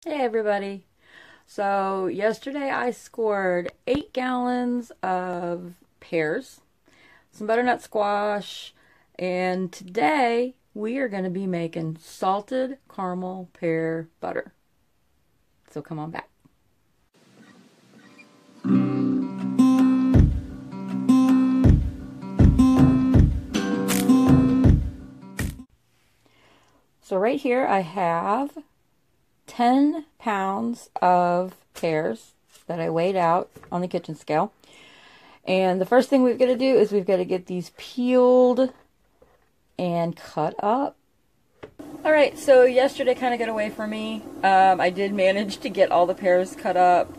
Hey everybody. So yesterday I scored 8 gallons of pears, some butternut squash, and today we are going to be making salted caramel pear butter. So come on back. So right here I have 10 pounds of pears that I weighed out on the kitchen scale. And the first thing we've got to do is we've got to get these peeled and cut up. Alright, so yesterday kind of got away from me. I did manage to get all the pears cut up.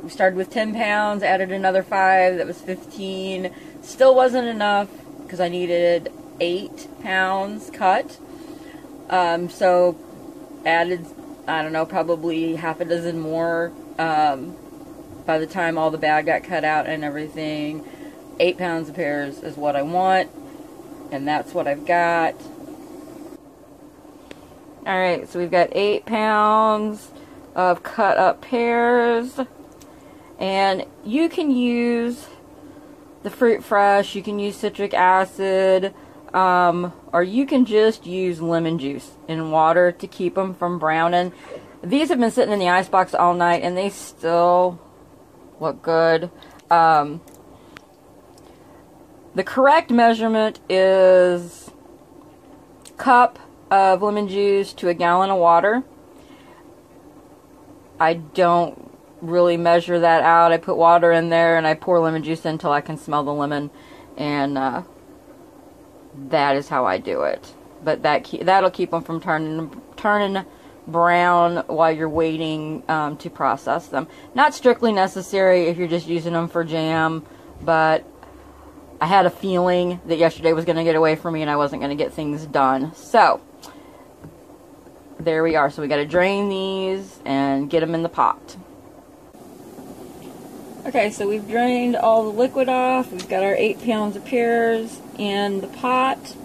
We started with 10 pounds, added another 5, that was 15. Still wasn't enough because I needed 8 pounds cut. So added, I don't know, probably half a dozen more by the time all the bag got cut out and everything. 8 pounds of pears is what I want, and that's what I've got. Alright, so we've got 8 pounds of cut up pears, and you can use the fruit fresh, you can use citric acid, or you can just use lemon juice in water to keep them from browning. These have been sitting in the icebox all night and they still look good. The correct measurement is cup of lemon juice to a gallon of water. I don't really measure that out. I put water in there and I pour lemon juice in until I can smell the lemon, and that is how I do it. But that'll keep them from turning brown while you're waiting to process them. Not strictly necessary if you're just using them for jam, but I had a feeling that yesterday was going to get away from me and I wasn't going to get things done. So there we are. So we got to drain these and get them in the pot. Okay, so we've drained all the liquid off. We've got our 8 pounds of pears in the pot.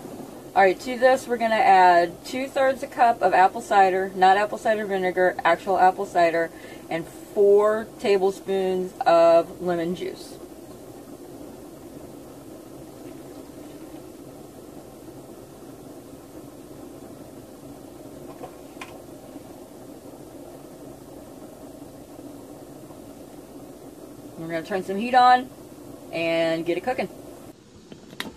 Alright, to this we're going to add 2/3 a cup of apple cider, not apple cider vinegar, actual apple cider, and 4 tablespoons of lemon juice. We're going to turn some heat on and get it cooking. So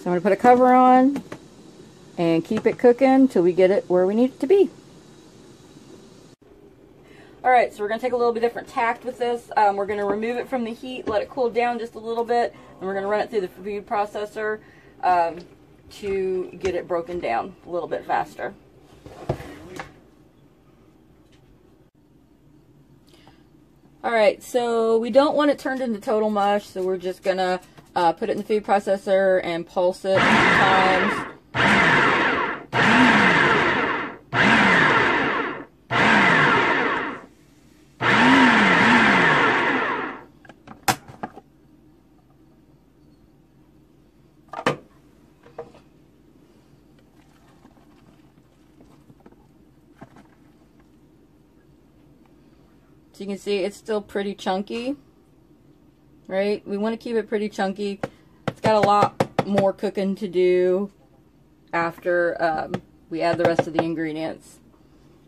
I'm going to put a cover on and keep it cooking till we get it where we need it to be. Alright, so we're going to take a little bit different tact with this. We're going to remove it from the heat, let it cool down just a little bit, and we're going to run it through the food processor to get it broken down a little bit faster. Alright, so we don't want it turned into total mush, so we're just going to put it in the food processor and pulse it a few times. So you can see it's still pretty chunky, right? We want to keep it pretty chunky. It's got a lot more cooking to do after we add the rest of the ingredients.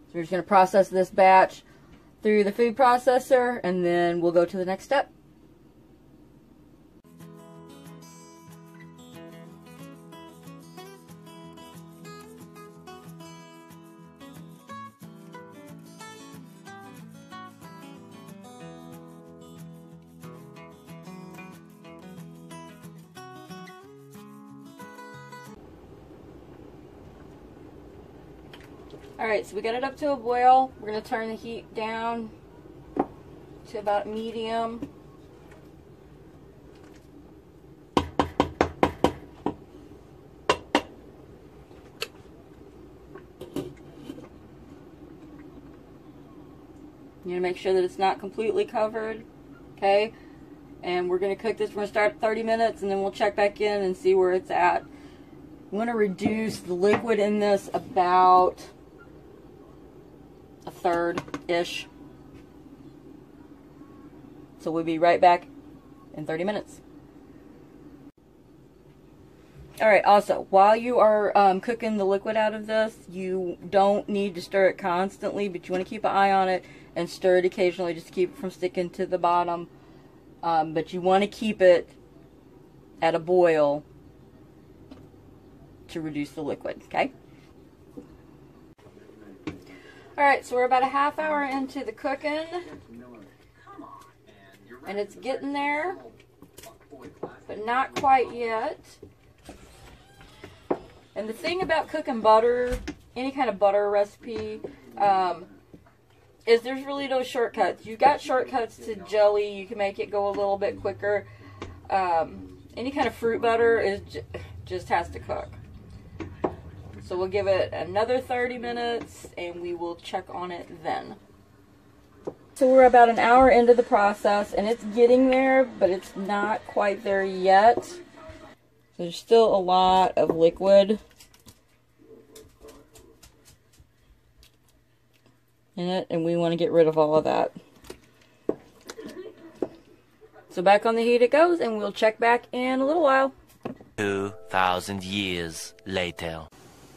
So we're just going to process this batch through the food processor, and then we'll go to the next step. Alright, so we got it up to a boil. We're going to turn the heat down to about medium. You need to make sure that it's not completely covered, okay? And we're going to cook this. We're going to start at 30 minutes, and then we'll check back in and see where it's at. We want to reduce the liquid in this about a third-ish. So we'll be right back in 30 minutes. Alright, also, while you are cooking the liquid out of this, you don't need to stir it constantly, but you want to keep an eye on it and stir it occasionally just to keep it from sticking to the bottom. But you want to keep it at a boil to reduce the liquid, okay? Alright, so we're about a half hour into the cooking, and it's getting there, but not quite yet. And the thing about cooking butter, any kind of butter recipe, is there's really no shortcuts. You've got shortcuts to jelly. You can make it go a little bit quicker. Any kind of fruit butter is just has to cook. So we'll give it another 30 minutes and we will check on it then. So we're about an hour into the process and it's getting there, but it's not quite there yet. There's still a lot of liquid in it, and we want to get rid of all of that. So back on the heat it goes, and we'll check back in a little while. 2,000 years later.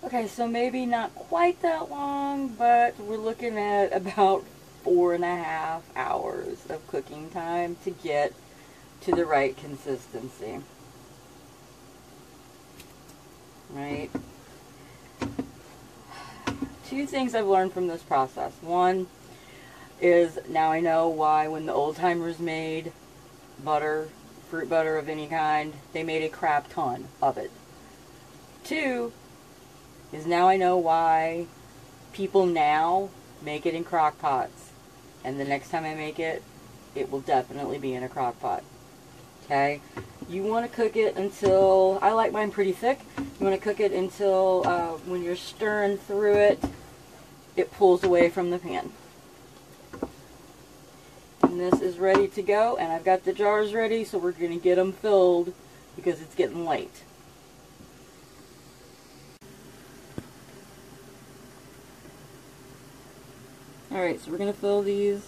Okay, so maybe not quite that long, but we're looking at about 4.5 hours of cooking time to get to the right consistency. Right? Two things I've learned from this process. One is now I know why when the old timers made butter, fruit butter of any kind, they made a crap ton of it. Two is now I know why people now make it in crock pots. And the next time I make it, it will definitely be in a crock pot. Okay? You want to cook it until, I like mine pretty thick, you want to cook it until when you're stirring through it, it pulls away from the pan. And this is ready to go, and I've got the jars ready, so we're going to get them filled because it's getting late. Alright, so we're going to fill these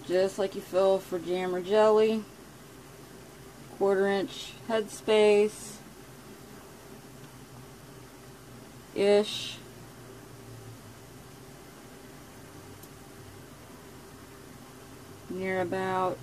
just like you fill for jam or jelly. 1/4-inch headspace ish. Near about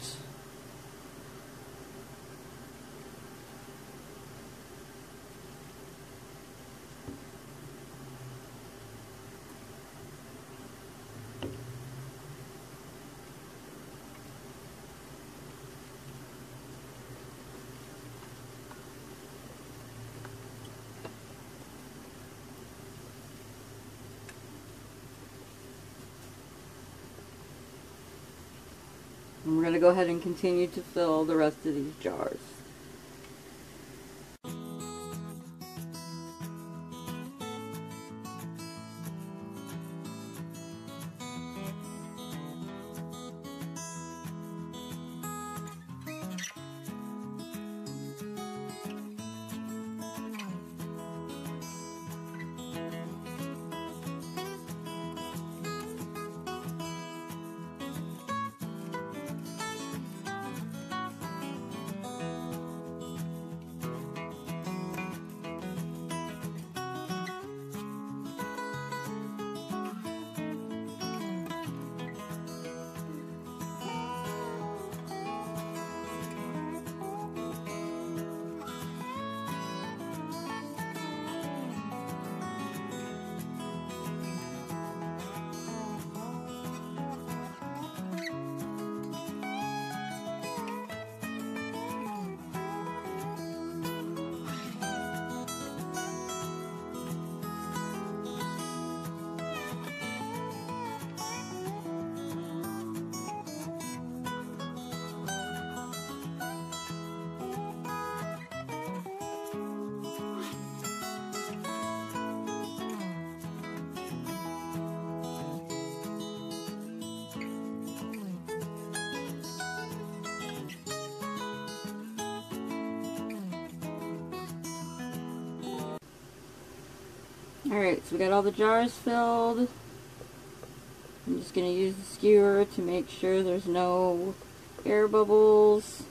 and we're going to go ahead and continue to fill the rest of these jars. Alright, so we got all the jars filled. I'm just going to use the skewer to make sure there's no air bubbles.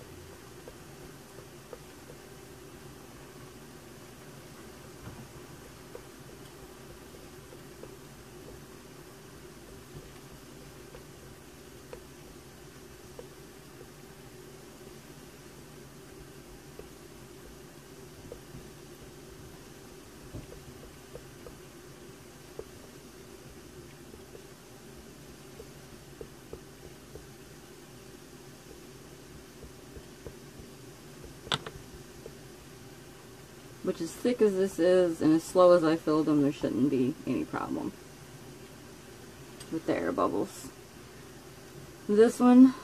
Which, as thick as this is and as slow as I filled them, there shouldn't be any problem with the air bubbles. This one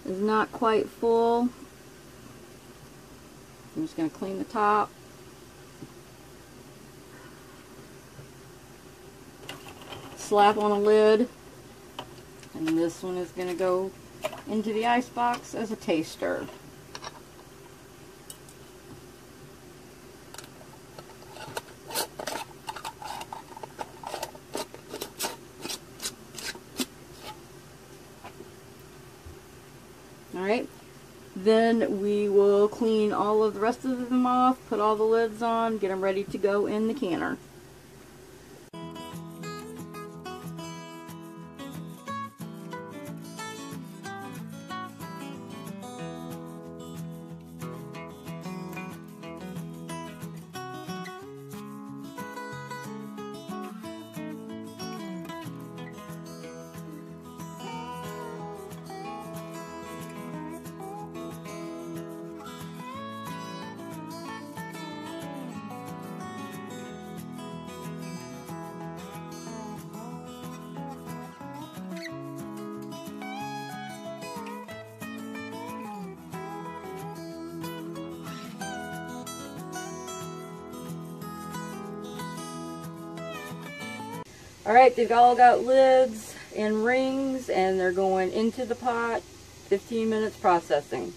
is not quite full. I'm just going to clean the top. Slap on a lid. And this one is going to go into the ice box as a taster. Alright, then we will clean all of the rest of them off, put all the lids on, get them ready to go in the canner. Alright, they've all got lids and rings, and they're going into the pot. 15 minutes processing.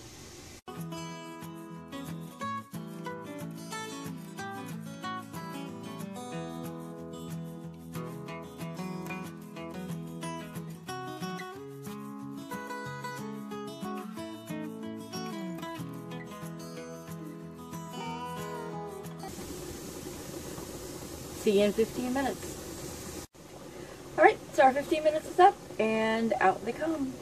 See you in 15 minutes. Alright, so our 15 minutes is up, and out they come.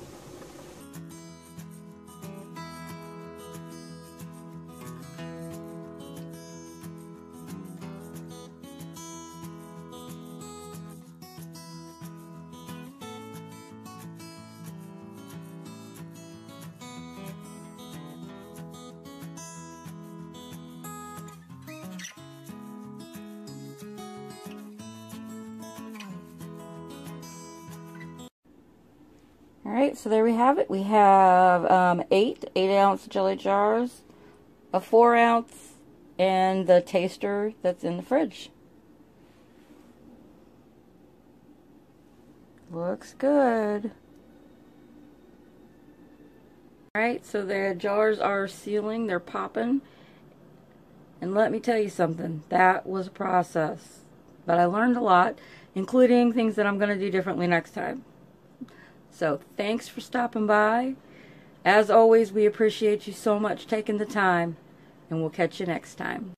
Alright, so there we have it. We have 8-ounce jelly jars, a 4-ounce, and the taster that's in the fridge. Looks good. Alright, so the jars are sealing, they're popping. And let me tell you something, that was a process. But I learned a lot, including things that I'm going to do differently next time. So thanks for stopping by. As always, we appreciate you so much taking the time, and we'll catch you next time.